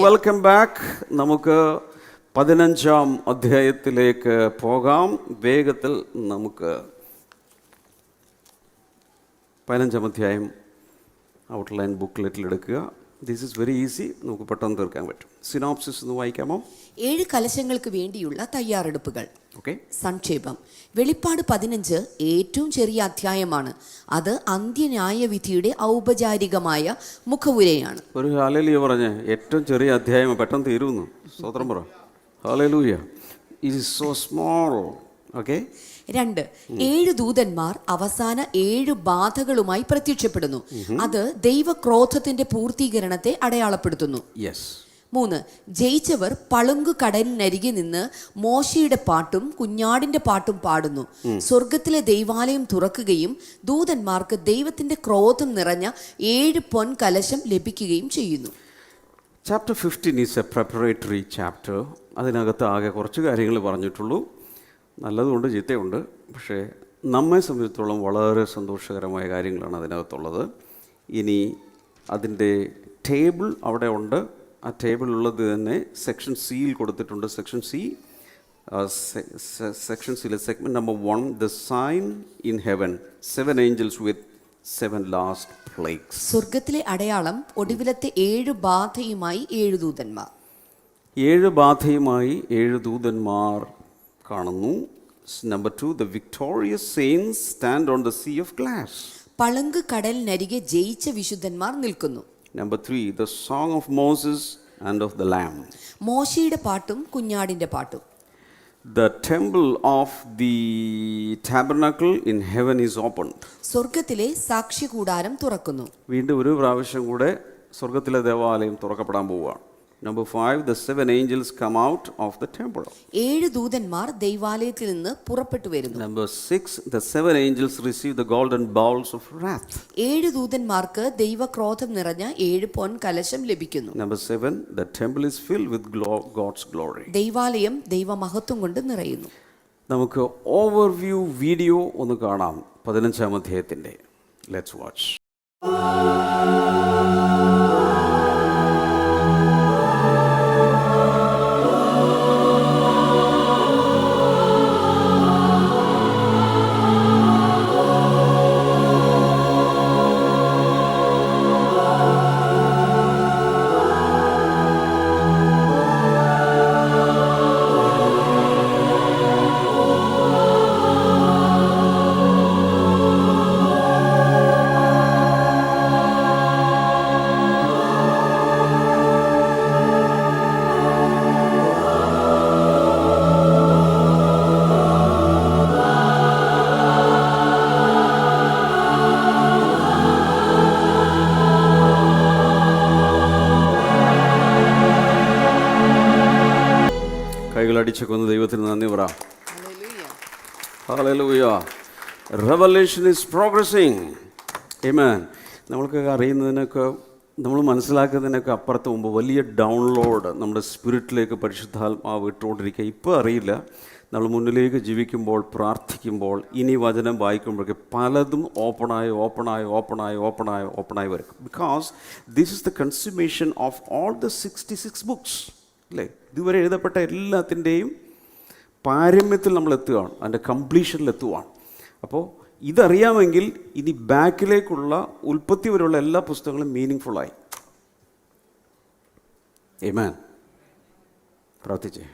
Welcome back. നമുക്ക് 15-ാം അധ്യായത്തിലേക്ക് പോകാം. വേഗത്തിൽ നമുക്ക് 15-ാം അധ്യായം ഔട്ട്ലൈൻ ബുക്ക്ലെറ്റിൽ എടുക്കുക. ദിസ് ഈസ് വെരി ഈസി, നമുക്ക് പെട്ടെന്ന് തീർക്കാൻ പറ്റും. സിനോപ്സിസ് ഒന്ന് വായിക്കാമോ? 7 കലശങ്ങൾക്ക് വേണ്ടിയുള്ള തയ്യാറെടുപ്പുകൾ. സംക്ഷേപം. വെളിപ്പാട് 15 ഏറ്റവും ചെറിയ അധ്യായമാണ്. അത് അന്ത്യന്യായവിധിയുടെ ഔപചാരികമായ മുഖവുരയാണ്. ഒരു ഹല്ലേലൂയ പറഞ്ഞേ. ഏറ്റവും ചെറിയ അധ്യായം പെട്ടെന്ന് തീരുന്നു. സ്തോത്രം പറ. Hallelujah. It is so small. Okay. 2, 7 ദൂതന്മാർ അവസാന 7 ബാധകളുമായി പ്രത്യക്ഷപ്പെടുന്നു. അത് ദൈവക്രോധത്തിന്റെ പൂർത്തീകരണത്തെ അടയാളപ്പെടുത്തുന്നു. 3, ജയിച്ചവർ പളുങ്കു കടലിനരികെ നിന്ന് മോശയുടെ പാട്ടും കുഞ്ഞാടിന്റെ പാട്ടും പാടുന്നു. സ്വർഗത്തിലെ ദൈവാലയം തുറക്കുകയും ദൂതന്മാർക്ക് ദൈവത്തിന്റെ ക്രോധം നിറഞ്ഞ 7 പൊൻ കലശം ലഭിക്കുകയും ചെയ്യുന്നു. Chapter 15 is A preparatory chapter. അതിനകത്ത് ആകെ കുറച്ച് കാര്യങ്ങൾ പറഞ്ഞിട്ടുള്ളൂ. നല്ലതുകൊണ്ട് ചീത്തയുണ്ട്. പക്ഷേ നമ്മെ സംബന്ധിച്ചിടത്തോളം വളരെ സന്തോഷകരമായ കാര്യങ്ങളാണ് അതിനകത്തുള്ളത്. ഇനി അതിൻ്റെ ടേബിൾ അവിടെ ഉണ്ട്. ആ ടേബിളുള്ളത് തന്നെ സെക്ഷൻ സിയിൽ കൊടുത്തിട്ടുണ്ട്. സെക്ഷൻ സി, സെക്ഷൻ സിയിലെ segment number 1, the sign in heaven, 7 angels with 7 last plagues. സ്വർഗത്തിലെ അടയാളം, ഒടുവിലത്തെ 7 ബാധയുമായി 7 ദൂതന്മാർ. 7 ബാധയുമായി 7 ദൂതന്മാർ കാണുന്നു. Number 2, the victorious saints stand on the sea of glass. പളുങ്ക് കടലിനരികെ ജയിച്ച വിശുദ്ധന്മാർ നിൽക്കുന്നു. Number 3, the song of Moses and of the Lamb. മോശയുടെ പാട്ടും കുഞ്ഞാടിന്റെ പാട്ടും. The temple of the tabernacle in heaven is opened. സ്വർഗത്തിലെ സാക്ഷ്യകൂടാരം തുറക്കുന്നു. വീണ്ടും ഒരു പ്രാവശ്യം കൂടെ സ്വർഗത്തിലെ ദേവാലയം തുറക്കപ്പെടാൻ പോവുകയാണ്. Number 5, the 7 angels come out of the temple. 7 ദൂതന്മാർ ദൈവാലയത്തിൽ നിന്ന് പുറപ്പെട്ടു വരുന്നു. Number 6, the 7 angels receive the golden bowls of wrath. 7 ദൂതന്മാർക്ക് ദൈവക്രോധം നിറഞ്ഞ 7 പൊൻ കലശം ലഭിക്കുന്നു. Number 7, the temple is filled with God's glory. ദൈവാലയം ദൈവമഹത്വം കൊണ്ട് നിറയുന്നു. നമുക്ക് ഓവർവ്യൂ വീഡിയോ ഒന്ന് കാണാം 15-ാം അധ്യായത്തിൻ്റെ. Let's watch. കൈകളടിച്ചൊന്ന് ദൈവത്തിന് നന്ദി പറ. ഹല്ലേലൂയ. Revelation is progressing. ആമേൻ. നമ്മൾക്കൊക്കെ അറിയുന്നതിനൊക്കെ, നമ്മൾ മനസ്സിലാക്കുന്നതിനൊക്കെ അപ്പുറത്ത് മുമ്പ് വലിയ ഡൗൺലോഡ് നമ്മുടെ സ്പിരിറ്റിലേക്ക് പരിശുദ്ധാത്മാവ് ഇട്ടുകൊണ്ടിരിക്കുക. ഇപ്പോൾ അറിയില്ല. നമ്മൾ മുന്നിലേക്ക് ജീവിക്കുമ്പോൾ, പ്രാർത്ഥിക്കുമ്പോൾ, ഇനി വചനം വായിക്കുമ്പോഴൊക്കെ പലതും ഓപ്പണായി വരും. Because this is the consummation of all the 66 books. അല്ലേ? ഇതുവരെ എഴുതപ്പെട്ട എല്ലാത്തിൻ്റെയും പാരമ്യത്തിൽ നമ്മൾ എത്തുകയാണ്, അതിൻ്റെ കംപ്ലീഷനിൽ എത്തുകയാണ്. അപ്പോൾ ഇതറിയാമെങ്കിൽ ഇനി ബാക്കിലേക്കുള്ള ഉൽപ്പത്തി വരെയുള്ള എല്ലാ പുസ്തകങ്ങളും മീനിങ് ഫുള്ളായി. ആമേൻ. പ്രാർത്ഥിച്ചേ.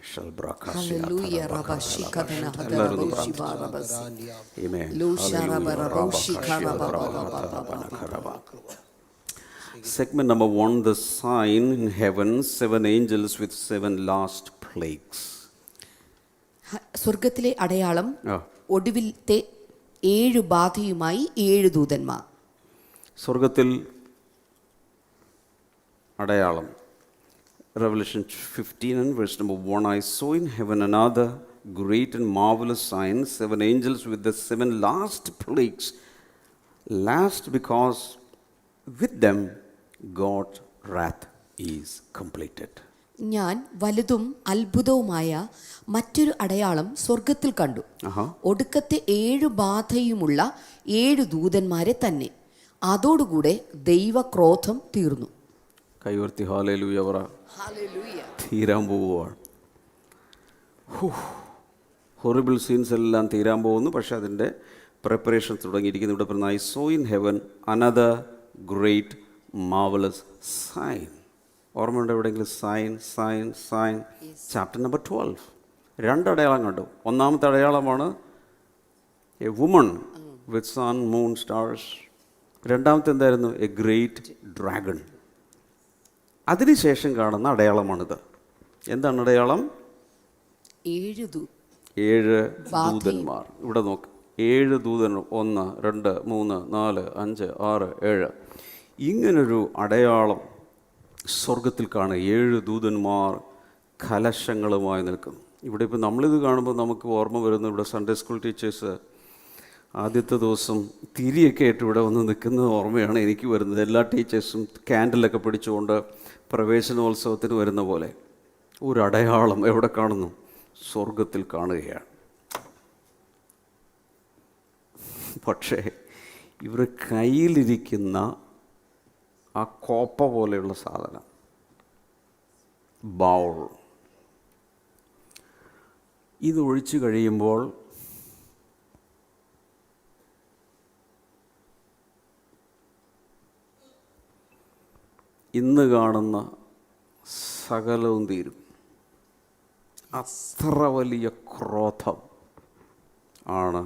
Segment number 1, the sign in heaven, 7 angels with 7 last plagues. സ്വർഗത്തിലെ അടയാളം, ഒടുവിലത്തെ 7 ബാധയുമായി 7 ദൂതന്മാർ. സ്വർഗത്തിൽ അടയാളം. Revelation 15 and verse number 1, I saw in heaven another great and marvelous sign, 7 angels with the 7 last plagues. Last because with them God's wrath is completed. ഞാൻ വലുതും അത്ഭുതവുമായ മറ്റൊരു അടയാളം സ്വർഗത്തിൽ കണ്ടു. ഒടുക്കത്തെ 7 ബാധയുമുള്ള 7 ദൂതന്മാരെ തന്നെ. അതോടുകൂടെ ദൈവക്രോധം തീർന്നു. കൈവർത്തി ഹാലേലൂയ പറ. Hallelujah. തീരാൻ പോവുകയാണ്. ഹൊറിബിൾ സീൻസ് എല്ലാം തീരാൻ പോകുന്നു. പക്ഷേ അതിൻ്റെ പ്രിപ്പറേഷൻ തുടങ്ങിയിരിക്കുന്നു. ഇവിടെ പറയുന്ന I saw in heaven another great marvellous sign. ഓർമ്മയുണ്ട് എവിടെയെങ്കിലും? Sign chapter number 12. 2 അടയാളം കണ്ടു. ഒന്നാമത്തെ അടയാളമാണ് a woman with sun moon stars. രണ്ടാമത്തെ എന്തായിരുന്നു? A great dragon. അതിനുശേഷം കാണുന്ന അടയാളമാണിത്. എന്താണ് അടയാളം? 7 7 ദൂതന്മാർ. ഇവിടെ നോക്ക്, 7 ദൂതന്മാർ. 1 2 3 4 5 6 7. ഇങ്ങനൊരു അടയാളം സ്വർഗത്തിൽ കാണുക. 7 ദൂതന്മാർ കലശങ്ങളുമായി നിൽക്കുന്നു. ഇവിടെ ഇപ്പോൾ നമ്മളിത് കാണുമ്പോൾ നമുക്ക് ഓർമ്മ വരുന്നു, ഇവിടെ സൺഡേ സ്കൂൾ ടീച്ചേഴ്സ് ആദ്യത്തെ ദിവസം തിരിയൊക്കെ ആയിട്ട് ഇവിടെ വന്ന് നിൽക്കുന്ന ഓർമ്മയാണ് എനിക്ക് വരുന്നത്. എല്ലാ ടീച്ചേഴ്സും ക്യാൻഡിലൊക്കെ പിടിച്ചുകൊണ്ട് പ്രവേശനോത്സവത്തിന് വരുന്ന പോലെ ഒരു അടയാളം എവിടെ കാണുന്നു? സ്വർഗത്തിൽ കാണുകയാണ്. പക്ഷേ ഇവർ കയ്യിലിരിക്കുന്ന ആ കോപ്പ പോലെയുള്ള സാധനം, ബൗൾ, ഇതൊഴിച്ച് കഴിയുമ്പോൾ ഇന്ന് കാണുന്ന സകലവും തീരും. അത്ര വലിയ ക്രോധം ആണ്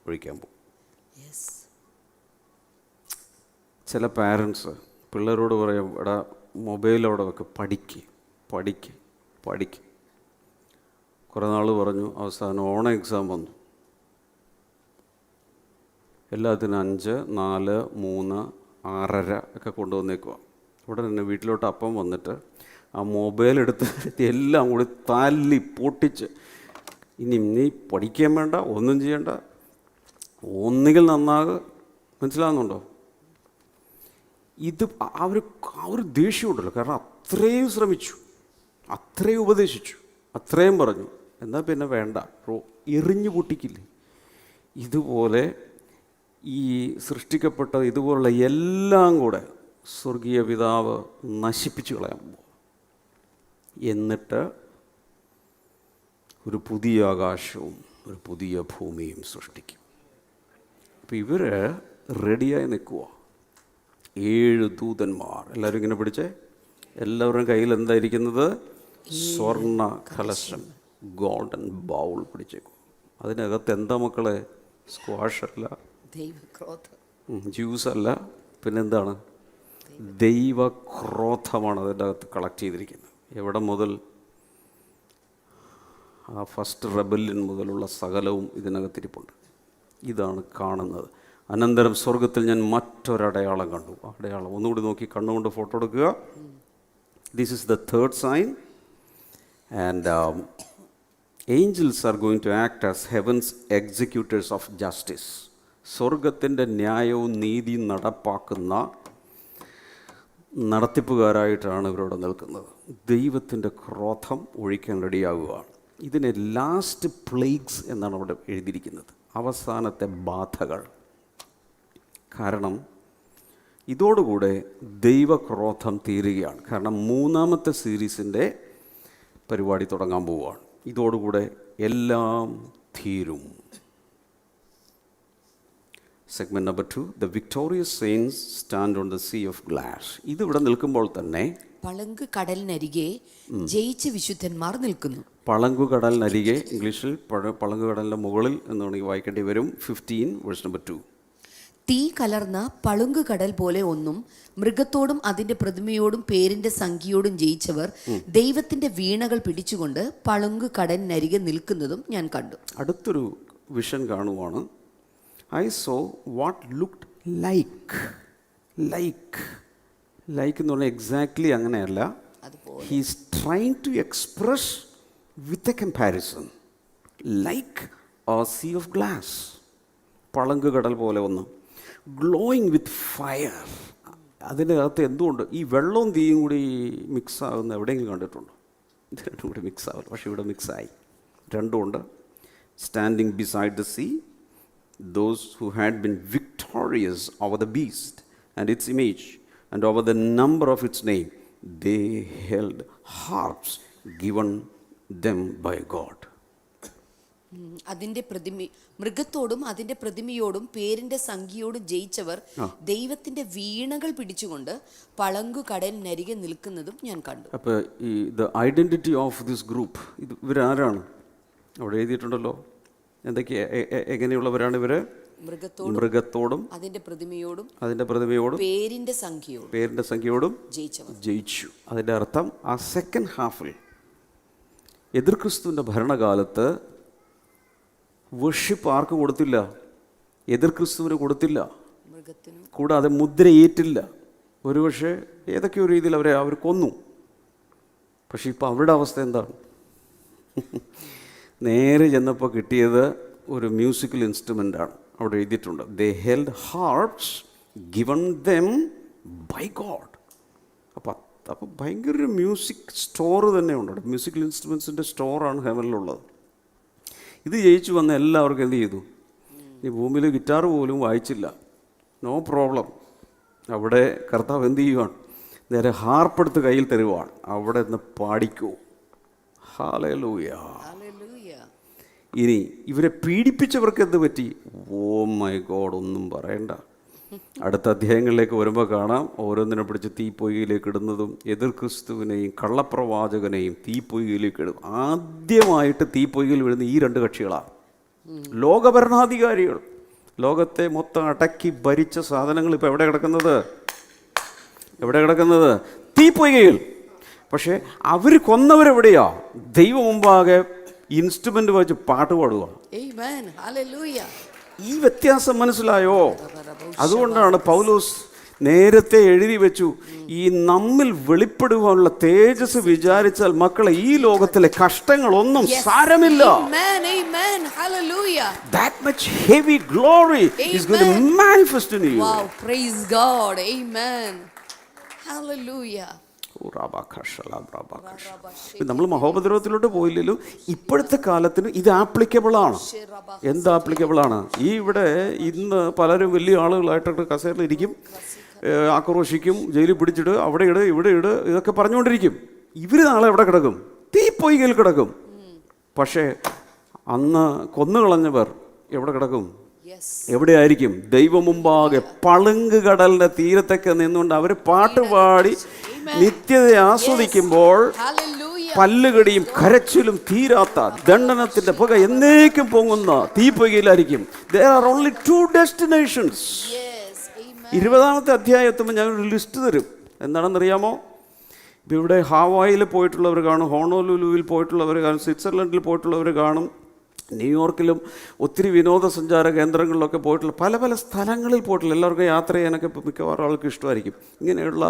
ഒഴിക്കാൻ പോകും. ചില പാരൻസ് പിള്ളേരോട് പറയും, എടാ മൊബൈൽ അവിടെ വെക്ക്, പഠിക്ക്. കുറേ നാൾ പറഞ്ഞു. അവസാനം ഓണം എക്സാം വന്നു. എല്ലാത്തിനും 5, 4, 3, 6:30 ഒക്കെ കൊണ്ടുവന്നേക്കുക. ഇവിടെ തന്നെ വീട്ടിലോട്ട് അപ്പം വന്നിട്ട് ആ മൊബൈൽ എടുത്ത് എല്ലാം കൂടി തല്ലി പൊട്ടിച്ച്, ഇനി നീ പഠിക്കാൻ വേണ്ട, ഒന്നും ചെയ്യണ്ട, ഒന്നുകിൽ നന്നാകുക. മനസ്സിലാകുന്നുണ്ടോ? ഇത് ആ ഒരു ദേഷ്യമുണ്ടല്ലോ. കാരണം അത്രയും ശ്രമിച്ചു, അത്രയും ഉപദേശിച്ചു, അത്രയും പറഞ്ഞു, എന്നാൽ പിന്നെ വേണ്ട, എറിഞ്ഞു പൊട്ടിക്കില്ലേ? ഇതുപോലെ ഈ സൃഷ്ടിക്കപ്പെട്ട ഇതുപോലുള്ള എല്ലാം കൂടെ സ്വർഗീയ പിതാവ് നശിപ്പിച്ചു കളയാൻ പോകും. എന്നിട്ട് ഒരു പുതിയ ആകാശവും ഒരു പുതിയ ഭൂമിയും സൃഷ്ടിക്കും. അപ്പം ഇവർ റെഡിയായി നിൽക്കുക. 7 ദൂതന്മാർ. എല്ലാവരും ഇങ്ങനെ പിടിച്ചേ. എല്ലാവരുടെയും കയ്യിൽ എന്തായിരിക്കുന്നത്? സ്വർണ്ണ കലശം, ഗോൾഡൻ ബൗൾ പിടിച്ചേക്കും. അതിനകത്ത് എന്താ മക്കളെ? സ്ക്വാഷല്ല, ജ്യൂസ് അല്ല, പിന്നെന്താണ്? ദൈവക്രോധമാണ് അതിൻ്റെ അകത്ത് കളക്ട് ചെയ്തിരിക്കുന്നത്. എവിടെ മുതൽ? ആ ഫസ്റ്റ് റെബല്യൻ മുതലുള്ള സകലവും ഇതിനകത്തിരിപ്പുണ്ട്. ഇതാണ് കാണുന്നത്. അനന്തരം സ്വർഗത്തിൽ ഞാൻ മറ്റൊരടയാളം കണ്ടു. ആ അടയാളം ഒന്നുകൂടി നോക്കി കണ്ണുകൊണ്ട് ഫോട്ടോ എടുക്കുക. This is the third sign. And angels are going to act as heaven's executors of justice. സ്വർഗത്തിൻ്റെ ന്യായവും നീതിയും നടപ്പാക്കുന്ന നടത്തിപ്പുകാരായിട്ടാണ് ഇവരോട് നിൽക്കുന്നത്. ദൈവത്തിൻ്റെ ക്രോധം ഒഴിക്കാൻ റെഡിയാകുകയാണ്. ഇതിനെ ലാസ്റ്റ് പ്ലേഗ്സ് എന്നാണ് അവിടെ എഴുതിയിരിക്കുന്നത്, അവസാനത്തെ ബാധകൾ. കാരണം ഇതോടുകൂടെ ദൈവക്രോധം തീരുകയാണ്. കാരണം 3ാമത്തെ സീരീസിൻ്റെ പരിപാടി തുടങ്ങാൻ പോവുകയാണ്. ഇതോടുകൂടെ എല്ലാം തീരും. Segment number 2, the victorious saints stand on the sea of glass. ഇതിവിടെ നിൽക്കുമ്പോൾ തന്നെ പളങ്ക് കടലിനരികെ ജയിച്ച വിശുദ്ധന്മാർ നിൽക്കുന്നു. പളങ്കു കടലിനരികെ, ഇംഗ്ലീഷിൽ പളങ്കു കടലിൻ്റെ മുകളിൽ എന്ന് വേണമെങ്കിൽ വായിക്കേണ്ടി വരും. 15 വേഴ്സ് നമ്പർ 2. തീ കലർന്ന പളുങ്ക് കടൽ പോലെ ഒന്നും മൃഗത്തോടും അതിന്റെ പ്രതിമയോടും പേരിന്റെ സംഖ്യയോടും ജയിച്ചവർ ദൈവത്തിന്റെ വീണകൾ പിടിച്ചുകൊണ്ട് പളുങ്ക് കടലിനരികെ നിൽക്കുന്നതും ഞാൻ കണ്ടു. അടുത്തൊരു വിഷൻ കാണുവാണ്. I saw what looked like എന്ന് പറഞ്ഞാൽ എക്സാക്ട്ലി അങ്ങനെയല്ല. He's trying to express with a comparison like a sea of glass. പളങ്ക് കടൽ പോലെ ഒന്ന്, ഗ്ലോയിങ് വിത്ത് ഫയർ. അതിനകത്ത് എന്തുകൊണ്ട് ഈ വെള്ളവും തീയും കൂടി മിക്സ് ആകുന്ന എവിടെയെങ്കിലും കണ്ടിട്ടുണ്ടോ? ഇത് രണ്ടും കൂടി മിക്സ് ആവില്ല, പക്ഷേ ഇവിടെ മിക്സായി. രണ്ടുമുണ്ട്. Standing beside the sea those who had been victorious over the beast and its image, and over the number of its name, they held harps given them by God. അതിന്റെ മൃഗത്തോടും അതിന്റെ പ്രതിമയോടും പേരിന്റെ സംഖ്യയോടും ജയിച്ചവർ ദൈവത്തിന്റെ വീണകൾ പിടിച്ചുകൊണ്ട് പളങ്കുകടലിനരികെ നിൽക്കുന്നതും ഞാൻ കണ്ടു. അപ്പോൾ ഈ the identity of this group, ഇത് ഇവരാരാണ്? അവിടെ എഴുതിയിട്ടുണ്ടല്ലോ എന്തൊക്കെയാ, എങ്ങനെയുള്ളവരാണ് ഇവര്? മൃഗത്തോടും അതിന്റെ പ്രതിമയോടും പേരിന്റെ സംഖ്യയോടും ജയിച്ചു. അതിന്റെ അർത്ഥം ആ സെക്കൻഡ് ഹാഫിൽ എതിർ ക്രിസ്തുവിന്റെ ഭരണകാലത്ത് വർഷിപ്പ് ആർക്ക് കൊടുത്തില്ല? എതിർ ക്രിസ്തുവിന് കൊടുത്തില്ല. കൂടാതെ മുദ്രയേറ്റില്ല. ഒരുപക്ഷെ ഏതൊക്കെയോ രീതിയിൽ അവർ കൊന്നു. പക്ഷെ ഇപ്പം അവരുടെ അവസ്ഥ എന്താണ്? നേരെ ചെന്നപ്പോൾ കിട്ടിയത് ഒരു മ്യൂസിക്കൽ ഇൻസ്ട്രുമെൻ്റാണ്. അവിടെ എഴുതിയിട്ടുണ്ട്, they held harps given them by God. അപ്പോൾ ഭയങ്കര ഒരു മ്യൂസിക് സ്റ്റോർ തന്നെ ഉണ്ട്. മ്യൂസിക്കൽ ഇൻസ്ട്രുമെൻസിൻ്റെ സ്റ്റോറാണ് ഹെവനിലുള്ളത്. ഇത് ജയിച്ചു വന്ന എല്ലാവർക്കും എന്ത് ചെയ്തു? ഈ ഭൂമിയിൽ ഗിറ്റാർ പോലും വായിച്ചില്ല, നോ പ്രോബ്ലം. അവിടെ കർത്താവ് എന്ത് ചെയ്യുവാണ്? നേരെ ഹാർപ്പെടുത്ത് കയ്യിൽ തരുവാണ്. അവിടെ നിന്ന് പാടിക്കൂ. ഹല്ലേലൂയ. ഇനി ഇവരെ പീഡിപ്പിച്ചവർക്ക് എന്ത് പറ്റി? ഓ മൈ ഗോഡ്, ഒന്നും പറയണ്ട. അടുത്ത അധ്യായങ്ങളിലേക്ക് വരുമ്പോൾ കാണാം, ഓരോന്നിനെ പിടിച്ച് തീപ്പൊയ്കയിലേക്ക് ഇടുന്നതും എതിർ ക്രിസ്തുവിനെയും കള്ളപ്രവാചകനെയും തീപ്പൊയ്കയിലേക്ക് ഇടും. ആദ്യമായിട്ട് തീപ്പൊയ്കയിൽ വീഴുന്ന ഈ രണ്ട് കക്ഷികളാണ്. ലോകഭരണാധികാരികൾ, ലോകത്തെ മൊത്തം അടക്കി ഭരിച്ച സാധനങ്ങൾ ഇപ്പോൾ എവിടെ കിടക്കുന്നത്? തീപ്പൊയ്കയിൽ. പക്ഷേ അവർ കൊന്നവരെവിടെയാ? ദൈവം മുമ്പാകെ ഇൻസ്ട്രുമെന്റ് വെച്ച് പാട്ട് പാടുക. ഈ വ്യത്യാസം മനസ്സിലായോ? അതുകൊണ്ടാണ് പൗലോസ് നേരത്തെ എഴുതി വെച്ചു, ഈ നമ്മിൽ വെളിപ്പെടുവാനുള്ള തേജസ് വിചാരിച്ചാൽ മക്കളെ ഈ ലോകത്തിലെ കഷ്ടങ്ങളൊന്നും സാരമില്ല. That much heavy glory is going to manifest in you. Wow, praise God. Amen. Hallelujah. നമ്മൾ മഹോപദ്രവത്തിലോട്ട് പോയില്ലല്ലോ. ഇപ്പോഴത്തെ കാലത്തിന് ഇത് ആപ്ലിക്കബിൾ ആണ്. എന്ത് ആപ്ലിക്കബിൾ ആണ്? ഈ ഇവിടെ ഇന്ന് പലരും വലിയ ആളുകളായിട്ട് കസേരയിലിരിക്കും, ആക്രോശിക്കും, ജയിലിൽ പിടിച്ചിട്, അവിടെ ഇട്, ഇവിടെ ഇട്, ഇതൊക്കെ പറഞ്ഞുകൊണ്ടിരിക്കും. ഇവർ നാളെ എവിടെ കിടക്കും? തീപ്പൊയ്കയിൽ കിടക്കും. പക്ഷേ അന്ന് കൊന്നുകളഞ്ഞവർ എവിടെ കിടക്കും? എവിടെയായിരിക്കും? ദൈവം മുമ്പാകെ പളുങ്ക് കടലിന്റെ തീരത്തൊക്കെ നിന്നുകൊണ്ട് അവർ പാട്ടുപാടി നിത്യതയെ ആസ്വദിക്കുമ്പോൾ പല്ലുകടിയും കരച്ചിലും തീരാത്ത ദണ്ഡനത്തിന്റെ പുക എന്നേക്കും പൊങ്ങുന്ന തീപ്പൊയ്കയിലായിരിക്കും. There are only two destinations. 20-ാമത്തെ അധ്യായത്തുമ്പോൾ ഞാനൊരു ലിസ്റ്റ് തരും. എന്താണെന്നറിയാമോ? ഇപ്പം ഇവിടെ ഹാവായിൽ പോയിട്ടുള്ളവർ കാണും, ഹോണോലുലുവിൽ പോയിട്ടുള്ളവർ കാണും, സ്വിറ്റ്സർലൻഡിൽ പോയിട്ടുള്ളവർ കാണും, ന്യൂയോർക്കിലും ഒത്തിരി വിനോദസഞ്ചാര കേന്ദ്രങ്ങളിലൊക്കെ പോയിട്ടുള്ള പല പല സ്ഥലങ്ങളിൽ പോയിട്ടുള്ള എല്ലാവർക്കും യാത്ര ചെയ്യാനൊക്കെ മിക്കവാറും ആൾക്ക് ഇഷ്ടമായിരിക്കും. ഇങ്ങനെയുള്ള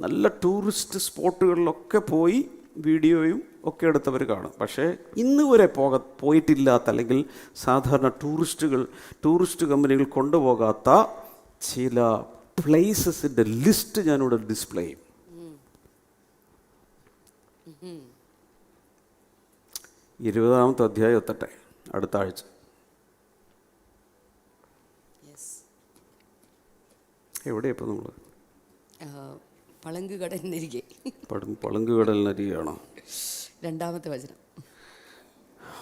നല്ല ടൂറിസ്റ്റ് സ്പോട്ടുകളിലൊക്കെ പോയി വീഡിയോയും ഒക്കെ എടുത്തവർ കാണും. പക്ഷേ ഇന്ന് വരെ പോയിട്ടില്ലാത്ത അല്ലെങ്കിൽ സാധാരണ ടൂറിസ്റ്റ് കമ്പനികൾ കൊണ്ടുപോകാത്ത ചില പ്ലേസസിൻ്റെ ലിസ്റ്റ് ഞാനിവിടെ ഡിസ്പ്ലേ ചെയ്യും. 20-ാമത്തെ അധ്യായം എത്തട്ടെ അടുത്ത ആഴ്ച. എവിടെയാ ഇപ്പം നമ്മൾ? പളുങ്കുകടലിനരികെയാണോ? 2-ാമത്തെ വചനം.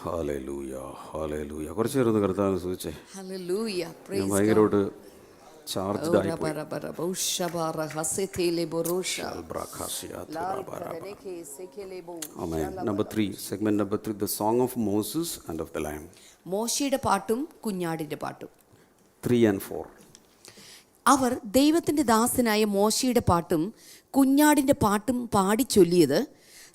Hallelujah, hallelujah. കുറച്ച് നേരം ഒന്ന് കർത്താവിനെ സ്തുതിച്ചേ. ഹല്ലേലൂയ. ഞാൻ ഭയങ്കരമായിട്ട് ചാർജ്ഡ് ആയി പോയി. Amen. Number 3, segment number 3, the song of Moses and of the Lamb. മോശയുടെ പാട്ടും കുഞ്ഞാടിന്റെ പാട്ടും. 3 and 4. അവർ ദൈവത്തിന്റെ ദാസനായ മോശയുടെ പാട്ടും കുഞ്ഞാടിന്റെ പാട്ടും പാടിച്ചൊല്ലിയത്,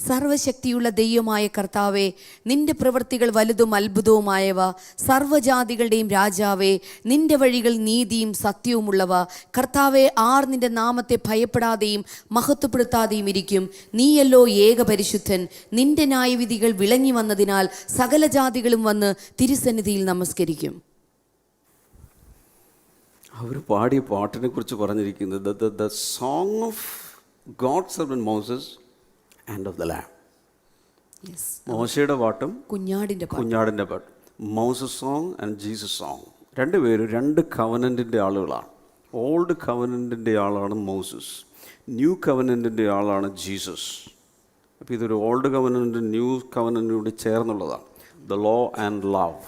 സർവശക്തിയുള്ള ദൈവമായ കർത്താവേ, നിന്റെ പ്രവൃത്തികൾ വലുതും അത്ഭുതവുമായവ, സർവ്വജാതികളുടെയും രാജാവേ, നിന്റെ വഴികൾ നീതിയും സത്യവുമുള്ളവ. കർത്താവേ, ആർ നിന്റെ നാമത്തെ ഭയപ്പെടാതെയും മഹത്വപ്പെടുത്താതെയും ഇരിക്കും? നീയല്ലോ ഏകപരിശുദ്ധൻ. നിന്റെ ന്യായവിധികൾ വിളങ്ങി വന്നതിനാൽ സകല ജാതികളും വന്ന് തിരുസന്നിധിയിൽ നമസ്കരിക്കും. അവർ പാടിയ പാട്ടിനെ കുറിച്ച് പറഞ്ഞിരിക്കുന്നത് the song of God's servant Moses and of the Lamb. മോശയുടെ പാട്ടും കുഞ്ഞാടിൻ്റെ പാട്ടും. Moses song and Jesus song. രണ്ടുപേരും രണ്ട് കവനന്റിൻ്റെ ആളുകളാണ്. ഓൾഡ് കവനൻറ്റിൻ്റെ ആളാണ് മോസസ്, ന്യൂ കവനൻറ്റിൻ്റെ ആളാണ് ജീസസ്. അപ്പോൾ ഇതൊരു ഓൾഡ് കവനൻറ്റും ന്യൂ കവനൻറ്റിനോട് ചേർന്നുള്ളതാണ്. ദ ലോ ആൻഡ് ലവ്,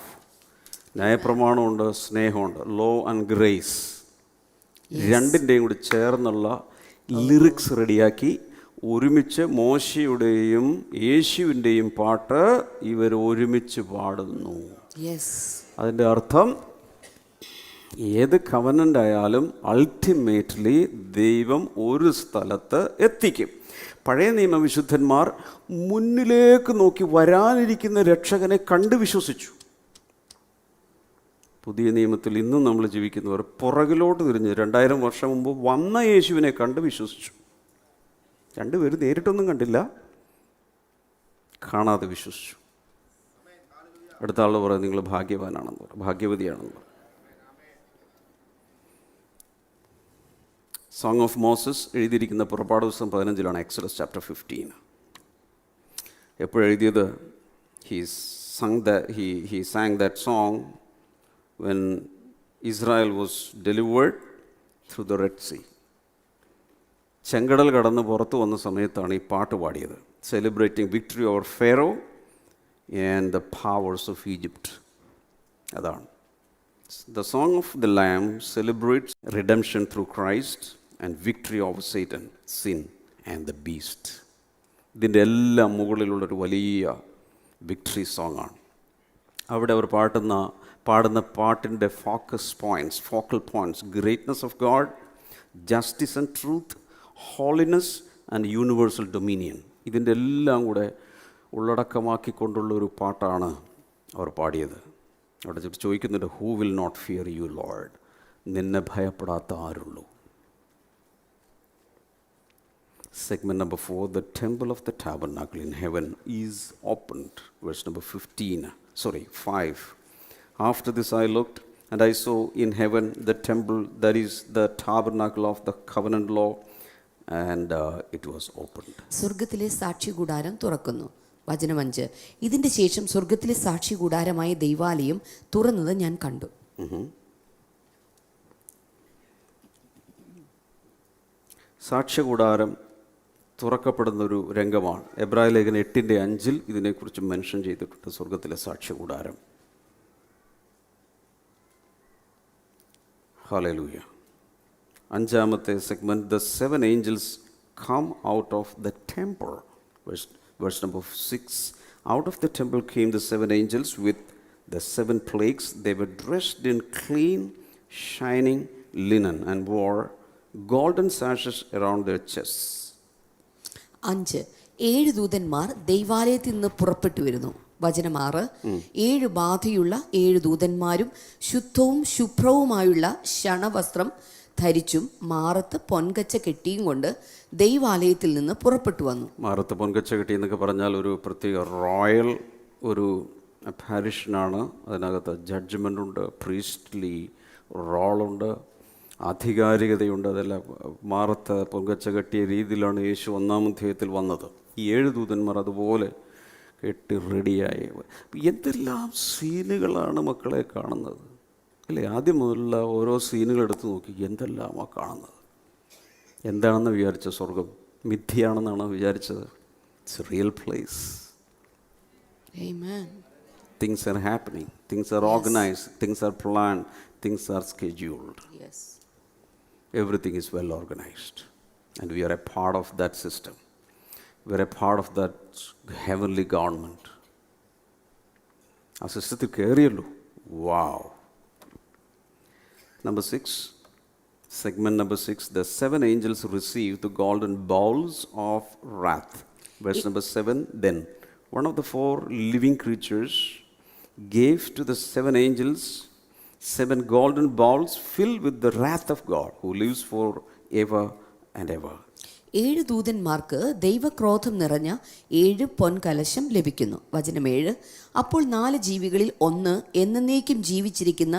ന്യായപ്രമാണമുണ്ട്, സ്നേഹമുണ്ട്. ലോ ആൻഡ് ഗ്രേസ്, രണ്ടിൻ്റെയും കൂടി ചേർന്നുള്ള ലിറിക്സ് റെഡിയാക്കി ഒരുമിച്ച് മോശയുടെയും യേശുവിൻ്റെയും പാട്ട് ഇവർ ഒരുമിച്ച് പാടുന്നു. അതിൻ്റെ അർത്ഥം ഏത് കവനൻ്റ് ആയാലും അൾട്ടിമേറ്റ്ലി ദൈവം ഒരു സ്ഥലത്ത് എത്തിക്കും. പഴയ നിയമവിശുദ്ധന്മാർ മുന്നിലേക്ക് നോക്കി വരാനിരിക്കുന്ന രക്ഷകനെ കണ്ട് വിശ്വസിച്ചു. പുതിയ നിയമത്തിൽ ഇന്നും നമ്മൾ ജീവിക്കുന്നവർ പുറകിലോട്ട് തിരിഞ്ഞ് 2000 വർഷം മുമ്പ് വന്ന യേശുവിനെ കണ്ട് വിശ്വസിച്ചു. രണ്ടുപേരും നേരിട്ടൊന്നും കണ്ടില്ല, കാണാതെ വിശ്വസിച്ചു. അടുത്ത ആൾ പറയാം നിങ്ങൾ ഭാഗ്യവാനാണെന്ന് പറയും, ഭാഗ്യവതിയാണെന്ന് പറയും. സോങ് ഓഫ് മോസസ് എഴുതിയിരിക്കുന്ന പുറപ്പാട് ദിവസം 15 exodus chapter 15. എപ്പോഴെഴുതിയത്? he sang that song when Israel was delivered through the Red Sea. ചെങ്കടൽ കടന്ന് പുറത്തു വന്ന സമയത്താണ് ഈ പാട്ട് പാടിയത്. Celebrating victory over Pharaoh and the powers of Egypt. അതാണ് the song of the lamb celebrates redemption through Christ and victory over Satan, sin and the beast. ഇതിൻ്റെ എല്ലാം മുകളിലുള്ളൊരു വലിയ വിക്ടറി സോങ് ആണ്. അവിടെ അവർ പാടുന്ന പാട്ടിൻ്റെ focal points greatness of God, justice and truth, holiness and universal dominion. ഇതിൻ്റെ എല്ലാം കൂടെ ഉള്ളടക്കമാക്കിക്കൊണ്ടുള്ളൊരു പാട്ടാണ് അവർ പാടിയത്. അവിടെ ചോദിക്കുന്നുണ്ട്, who will not fear you lord, നിന്നെ ഭയപ്പെടാത്ത ആരുള്ളൂ. Segment number 4, the temple of the tabernacle in heaven is opened. Verse number 5. After this I looked, and I saw in heaven the temple, that is the tabernacle of the covenant law, and it was opened. സ്വർഗ്ഗത്തിലെ സാക്ഷി കൂടാരം തുറക്കുന്നു. വചനം 5. ഇതിന്റെ ശേഷം സ്വർഗ്ഗത്തിലെ സാക്ഷി കൂടാരമായ ദൈവാലയം തുറന്നത് ഞാൻ കണ്ടു. സാക്ഷ്യകൂടാരം തുറക്കപ്പെടുന്നൊരു രംഗമാണ്. എബ്രായ ലേഖനം 8:5 ഇതിനെക്കുറിച്ച് മെൻഷൻ ചെയ്തിട്ടുണ്ട്. സ്വർഗത്തിലെ സാക്ഷ്യകൂടാരം. ഹല്ലേലൂയ. 5ാമത്തെ segment, the 7 angels come out of the temple. Verse number 6. Out of the temple came the 7 angels with the 7 plagues. They were dressed in clean, shining linen and wore golden sashes around their chests. 5. 7 ദൂതന്മാർ ദൈവാലയത്തിൽ നിന്ന് പുറപ്പെട്ടു വരുന്നു. വചനം 6. 7 ബാധയുള്ള 7 ദൂതന്മാരും ശുദ്ധവും ശുഭ്രവുമായുള്ള ശണവസ്ത്രം ധരിച്ചും മാറത്ത് പൊൻകച്ച കെട്ടിയും കൊണ്ട് ദൈവാലയത്തിൽ നിന്ന് പുറപ്പെട്ടു വന്നു. മാറത്ത് പൊൻകച്ച കെട്ടി എന്നൊക്കെ പറഞ്ഞാൽ ഒരു പ്രത്യേക റോയൽ ഒരു പാരിഷനാണ്. അതിനകത്ത് ജഡ്ജ്മെൻ്റുണ്ട്, പ്രീസ്റ്റ്ലി റോളുണ്ട്, ആധികാരികതയുണ്ട്. അതെല്ലാം മാറത്ത് പൊൻകച്ച കെട്ടിയ രീതിയിലാണ് യേശു 1-ാം അധ്യായത്തിൽ വന്നത്. ഈ 7 ദൂതന്മാർ അതുപോലെ കെട്ടി റെഡിയായി. എന്തെല്ലാം സീനുകളാണ് മക്കളെ കാണുന്നത് അല്ലേ? ആദ്യം മുതലുള്ള ഓരോ സീനുകൾ എടുത്ത് നോക്കി എന്തെല്ലാമാണ് കാണുന്നത്. എന്താണെന്ന് വിചാരിച്ച സ്വർഗം മിഥ്യയാണെന്നാണ് വിചാരിച്ചത്. It's real place. Things are happening, things are organized, things are planned, things are scheduled. Everything is well organized, and we are a part of that system. We are a part of that heavenly government. ആ സിസ്റ്റത്തിൽ കയറിയല്ലോ. വാവ്. Number 6, segment number 6, the 7 angels received the golden bowls of wrath. Verse number 7, then one of the 4 living creatures gave to the 7 angels 7 golden bowls filled with the wrath of God, who lives forever and ever. 7 ദൂതന്മാർക്ക് ദൈവക്രോധം നിറഞ്ഞ 7 പൊൻകലശം ലഭിക്കുന്നു. വചനം 7. അപ്പോൾ 4 ജീവികളിൽ ഒന്ന് എന്നേക്കും ജീവിച്ചിരിക്കുന്ന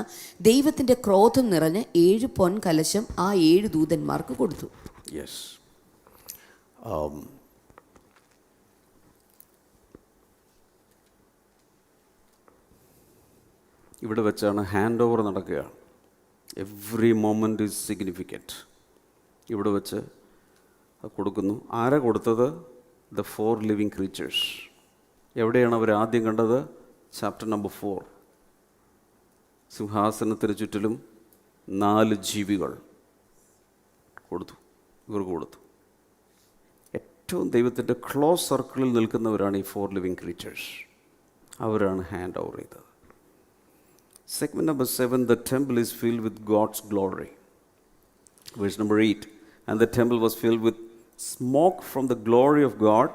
ദൈവത്തിൻ്റെ ക്രോധം നിറഞ്ഞ 7 പൊൻകലശം ആ 7 ദൂതന്മാർക്ക് കൊടുത്തു. Yes. ഇവിടെ വെച്ചാണ് ഹാൻഡ് ഓവർ നടക്കുകയാണ്. Every moment is significant. ഇവിടെ വെച്ച് അത് കൊടുക്കുന്നു. ആരാ കൊടുത്തത്? The 4 living creatures. എവിടെയാണ് അവർ ആദ്യം കണ്ടത്? Chapter number 4. സിംഹാസനത്തിന് ചുറ്റിലും 4 ജീവികൾ കൊടുത്തു, ഇവർക്ക് കൊടുത്തു. ഏറ്റവും ദൈവത്തിൻ്റെ ക്ലോസ് സർക്കിളിൽ നിൽക്കുന്നവരാണ് ഈ 4 ലിവിങ് ക്രീച്ചേഴ്സ്. അവരാണ് ഹാൻഡ് ഓവർ ചെയ്തത്. Segment number 7, the temple is filled with God's glory. Verse number 8, and the temple was filled with smoke from the glory of God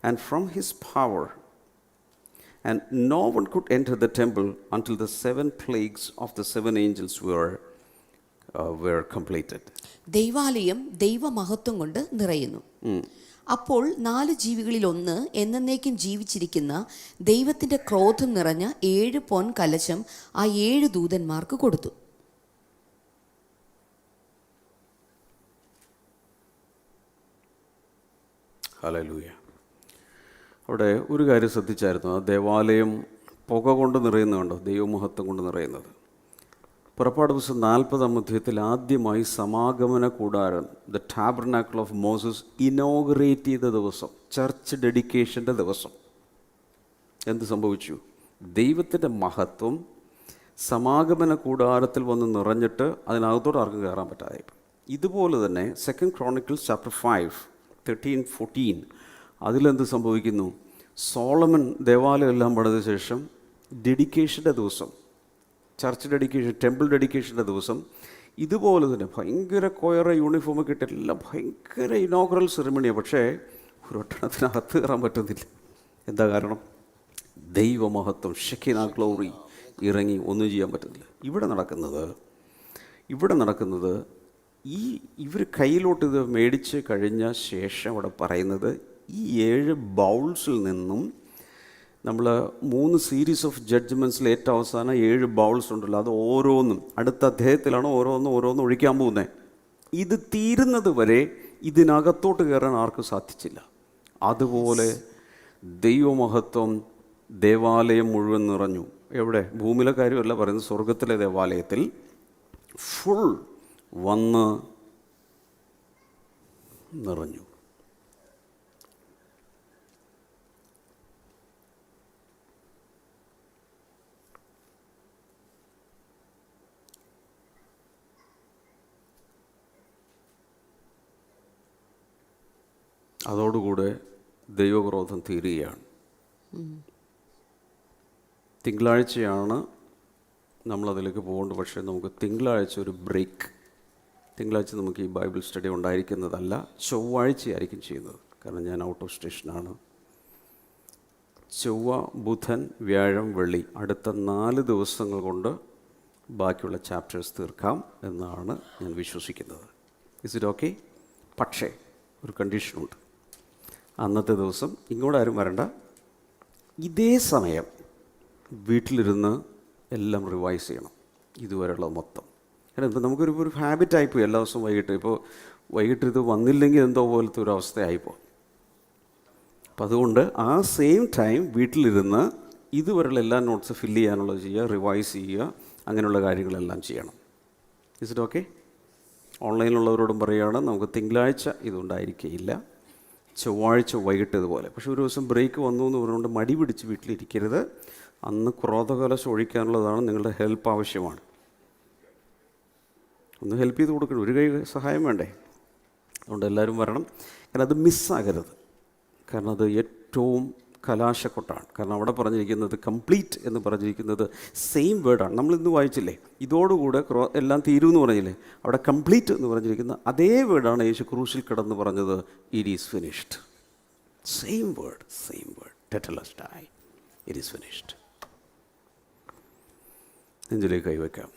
and from his power. And no one could enter the temple until the 7 plagues of the 7 angels were completed. ദൈവാലയം ദൈവമഹത്വം കൊണ്ട് നിറയുന്നു. അപ്പോൾ 4 ജീവികളിൽ ഒന്ന് എന്നേക്കും ജീവിച്ചിരിക്കുന്ന ദൈവത്തിൻ്റെ ക്രോധം നിറഞ്ഞ 7 പൊൻ കലശം ആ 7 ദൂതന്മാർക്ക് കൊടുത്തു. ഹല്ലേലൂയ. അവിടെ ഒരു കാര്യം ശ്രദ്ധിച്ചായിരുന്നു, ആ ദേവാലയം പുക കൊണ്ട് നിറയുന്നുണ്ടോ, ദൈവമഹത്വം കൊണ്ട് നിറയുന്നത്. പുറപ്പാട് പുസ്തകം 40-ാം അധ്യായത്തിൽ ആദ്യമായി സമാഗമന കൂടാരം, the tabernacle of Moses inaugurate ചെയ്ത ദിവസം, ചർച്ച് ഡെഡിക്കേഷൻ്റെ ദിവസം എന്ത് സംഭവിച്ചു? ദൈവത്തിൻ്റെ മഹത്വം സമാഗമന കൂടാരത്തിൽ വന്ന് നിറഞ്ഞിട്ട് അതിനകത്തോട് ആർക്കും കയറാൻ പറ്റാതെ. ഇതുപോലെ തന്നെ 2 Chronicles chapter 5, 13-14 അതിലെന്ത് സംഭവിക്കുന്നു? സോളമൻ ദേവാലയം എല്ലാം പണിത ശേഷം ഡെഡിക്കേഷൻ്റെ ദിവസം, ചർച്ച് ഡെഡിക്കേഷൻ, ടെമ്പിൾ ഡെഡിക്കേഷൻ്റെ ദിവസം ഇതുപോലെ തന്നെ ഭയങ്കര കൊയറ യൂണിഫോമൊക്കെ ഇട്ട് എല്ലാം ഭയങ്കര ഇനോഗ്രൽ സെറിമണിയാണ്. പക്ഷേ ഒരു ഒട്ടണത്തിനകത്ത് കയറാൻ പറ്റുന്നില്ല. എന്താ കാരണം? ദൈവമഹത്വം, ഷെക്കിന ഗ്ലോറി ഇറങ്ങി ഒന്നും ചെയ്യാൻ പറ്റുന്നില്ല. ഇവിടെ നടക്കുന്നത് ഇവർ കയ്യിലോട്ട് ഇത് മേടിച്ച് കഴിഞ്ഞ ശേഷം അവിടെ പറയുന്നത് ഈ 7 ബൗൾസിൽ നിന്നും നമ്മൾ 3 സീരീസ് ഓഫ് ജഡ്ജ്മെൻറ്റ്സിൽ ഏറ്റവും അവസാനം 7 ബൗൾസ് ഉണ്ടല്ലോ, അത് ഓരോന്നും അടുത്ത അധ്യായത്തിലാണ് ഓരോന്നും ഒഴിക്കാൻ പോകുന്നത്. ഇത് തീരുന്നത് വരെ ഇതിനകത്തോട്ട് കയറാൻ ആർക്കും സാധിച്ചില്ല. അതുപോലെ ദൈവമഹത്വം ദേവാലയം മുഴുവൻ നിറഞ്ഞു. എവിടെ? ഭൂമിയിലെ കാര്യമല്ല പറയുന്നത്, സ്വർഗത്തിലെ ദേവാലയത്തിൽ ഫുൾ വന്ന് നിറഞ്ഞു. അതോടുകൂടെ ദൈവക്രോധം തീരുകയാണ്. തിങ്കളാഴ്ചയാണ് നമ്മളതിലേക്ക് പോകേണ്ടത്. പക്ഷേ നമുക്ക് തിങ്കളാഴ്ച ഒരു ബ്രേക്ക്. തിങ്കളാഴ്ച നമുക്ക് ഈ ബൈബിൾ സ്റ്റഡി ഉണ്ടായിരിക്കുന്നതല്ല, ചൊവ്വാഴ്ചയായിരിക്കും ചെയ്യുന്നത്. കാരണം ഞാൻ ഔട്ട് ഓഫ് സ്റ്റേഷനാണ്. ചൊവ്വ, ബുധൻ, വ്യാഴം, വെള്ളി അടുത്ത 4 ദിവസങ്ങൾ കൊണ്ട് ബാക്കിയുള്ള ചാപ്റ്റേഴ്സ് തീർക്കാം എന്നാണ് ഞാൻ വിശ്വസിക്കുന്നത്. Is it okay? പക്ഷേ ഒരു കണ്ടീഷനുണ്ട്. അന്നത്തെ ദിവസം ഇങ്ങോട്ട് ആരും വരണ്ട. ഇതേ സമയം വീട്ടിലിരുന്ന് എല്ലാം റിവൈസ് ചെയ്യണം, ഇതുവരെയുള്ള മൊത്തം. കാരണം ഇപ്പോൾ നമുക്കൊരു ഹാബിറ്റായിപ്പോയി എല്ലാ ദിവസവും വൈകിട്ട് ഇത് വന്നില്ലെങ്കിൽ എന്തോ പോലത്തെ ഒരു അവസ്ഥയായിപ്പോൾ. അപ്പം അതുകൊണ്ട് ആ സെയിം ടൈം വീട്ടിലിരുന്ന് ഇതുവരെയുള്ള എല്ലാ നോട്ട്സ് ഫില്ല് ചെയ്യാനുള്ളത് ചെയ്യുക, റിവൈസ് ചെയ്യുക, അങ്ങനെയുള്ള കാര്യങ്ങളെല്ലാം ചെയ്യണം. Is it okay? ഓൺലൈനിലുള്ളവരോടും പറയുകയാണ്, നമുക്ക് തിങ്കളാഴ്ച ഇതുണ്ടായിരിക്കുകയില്ല, ചൊവ്വാഴ്ച വൈകിട്ട് ഇതുപോലെ. പക്ഷേ ഒരു ദിവസം ബ്രേക്ക് വന്നു എന്ന് പറഞ്ഞുകൊണ്ട് മടി പിടിച്ച് വീട്ടിലിരിക്കരുത്. അന്ന് ക്രോധകലശം ഒഴിക്കാനുള്ളതാണ്, നിങ്ങളുടെ ഹെൽപ്പ് ആവശ്യമാണ്. ഒന്ന് ഹെൽപ്പ് ചെയ്ത് കൊടുക്കണം, ഒരു കൈ സഹായം വേണ്ടേ? അതുകൊണ്ട് എല്ലാവരും വരണം. കാരണം അത് മിസ്സാകരുത്. കാരണം അത് ഏറ്റവും കലാശക്കൊട്ടാണ്. കാരണം അവിടെ പറഞ്ഞിരിക്കുന്നത് കംപ്ലീറ്റ് എന്ന് പറഞ്ഞിരിക്കുന്നത് സെയിം വേർഡാണ്. നമ്മളിന്ന് വായിച്ചില്ലേ, ഇതോടുകൂടെ എല്ലാം തീരുമെന്ന് പറഞ്ഞില്ലേ, അവിടെ കംപ്ലീറ്റ് എന്ന് പറഞ്ഞിരിക്കുന്ന അതേ വേർഡാണ് യേശു ക്രൂശിൽ കിടന്ന് പറഞ്ഞത്, it is finished. Same word ടെറ്റലസ്റ്റായി, ഇറ്റ് ഈസ് ഫിനിഷ്ഡ്. നെഞ്ചിലേക്ക് കൈവയ്ക്കാം.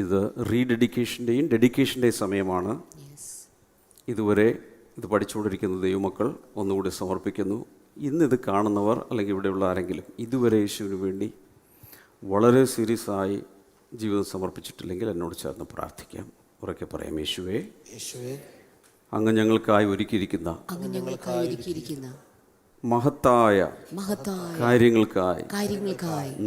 ഇത് റീഡെഡിക്കേഷൻ്റെയും ഡെഡിക്കേഷൻ്റെയും സമയമാണ്. ഇതുവരെ ഇത് പഠിച്ചുകൊണ്ടിരിക്കുന്ന ദൈവമക്കൾ ഒന്നുകൂടി സമർപ്പിക്കുന്നു. ഇന്നിത് കാണുന്നവർ അല്ലെങ്കിൽ ഇവിടെയുള്ള ആരെങ്കിലും ഇതുവരെ യേശുവിന് വേണ്ടി വളരെ സീരിയസ് ആയി ജീവിതം സമർപ്പിച്ചിട്ടില്ലെങ്കിൽ എന്നോട് ചേർന്ന് പ്രാർത്ഥിക്കാം. ഉറക്കെ പറയാം. യേശുവേ, അങ്ങ് ഞങ്ങൾക്കായി ഒരുക്കിയിരിക്കുന്ന മഹത്തായ കാര്യങ്ങൾക്കായി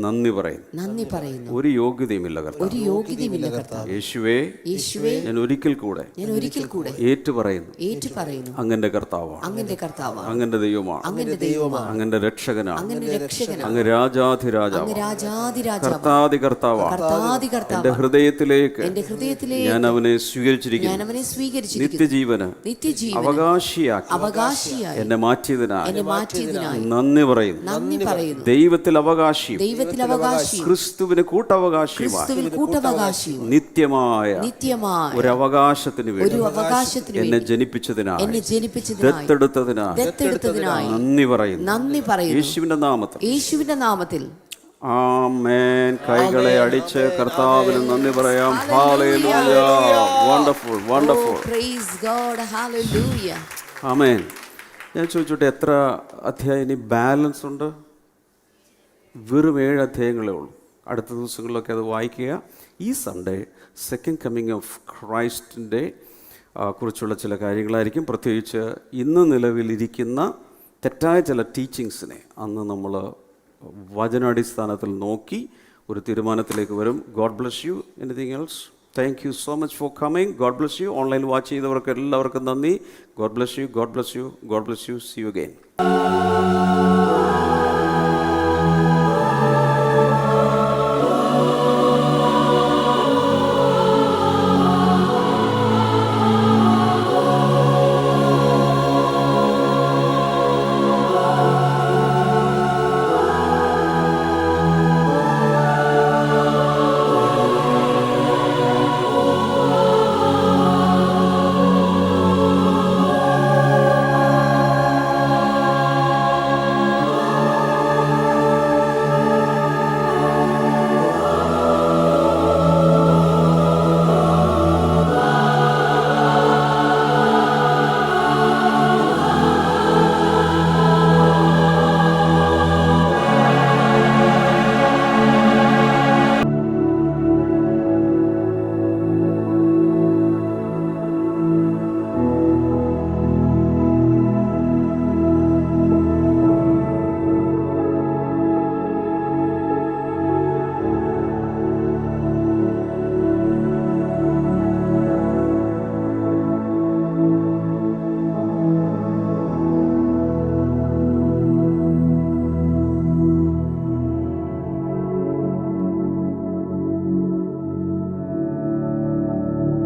നന്ദി പറയുന്നു. ഒരു യോഗ്യതയുമില്ല കർത്താവേ. യേശുവേ, ഞാൻ ഒരിക്കൽ കൂടെ ഏറ്റുപറയുന്നു, അങ്ങന്റെ കർത്താവാണ്, അങ്ങന്റെ ദൈവമാണ്, അങ്ങന്റെ രക്ഷകനാണ്, അങ്ങ് രാജാധിരാജാവ്, കർത്താദി കർത്താവാണ്. എന്റെ ഹൃദയത്തിലേക്ക് ഞാൻ അവനെ സ്വീകരിച്ചിരിക്കുന്നു. നിത്യജീവന് അവകാശിയാക്കി എന്നെ മാറ്റിയതിനായി നന്ദി പറയുന്നു. ദൈവത്തിൽ അവകാശിയും ക്രിസ്തുവിന് കൂട്ടവകാശിയും നിത്യമായ ഒരു അവകാശത്തിന് വേണ്ടി എന്നെ ജനിപ്പിച്ചതിനായി ദത്തെടുത്തതിനായി നന്ദി പറയുന്നു. യേശുവിന്റെ നാമത്തിൽ ആമേൻ. കൈകളെ അടിച്ച് കർത്താവിന് നന്ദി പറയാം. ഹല്ലേലൂയ. Wonderful, wonderful. Praise God. ഹല്ലേലൂയ. ആമേൻ. ഞാൻ ചോദിച്ചോട്ടെ, എത്ര അധ്യായം ഇനി ബാലൻസ് ഉണ്ട്? വെറും 7 അധ്യായങ്ങളേ ഉള്ളൂ. അടുത്ത ദിവസങ്ങളിലൊക്കെ അത് വായിക്കുക. ഈ സൺഡേ സെക്കൻഡ് കമ്മിങ് ഓഫ് ക്രൈസ്റ്റിൻ്റെ കുറിച്ചുള്ള ചില കാര്യങ്ങളായിരിക്കും. പ്രത്യേകിച്ച് ഇന്ന് നിലവിലിരിക്കുന്ന തെറ്റായ ചില ടീച്ചിങ്സിനെ അന്ന് നമ്മൾ വചനാടിസ്ഥാനത്തിൽ നോക്കി ഒരു തീരുമാനത്തിലേക്ക് വരും. God bless you. Anything else? Thank you so much for coming. God bless you. Online watch ചെയ്തവർക്ക് എല്ലാവർക്കും നന്ദി. God bless you. God bless you. God bless you. See you again.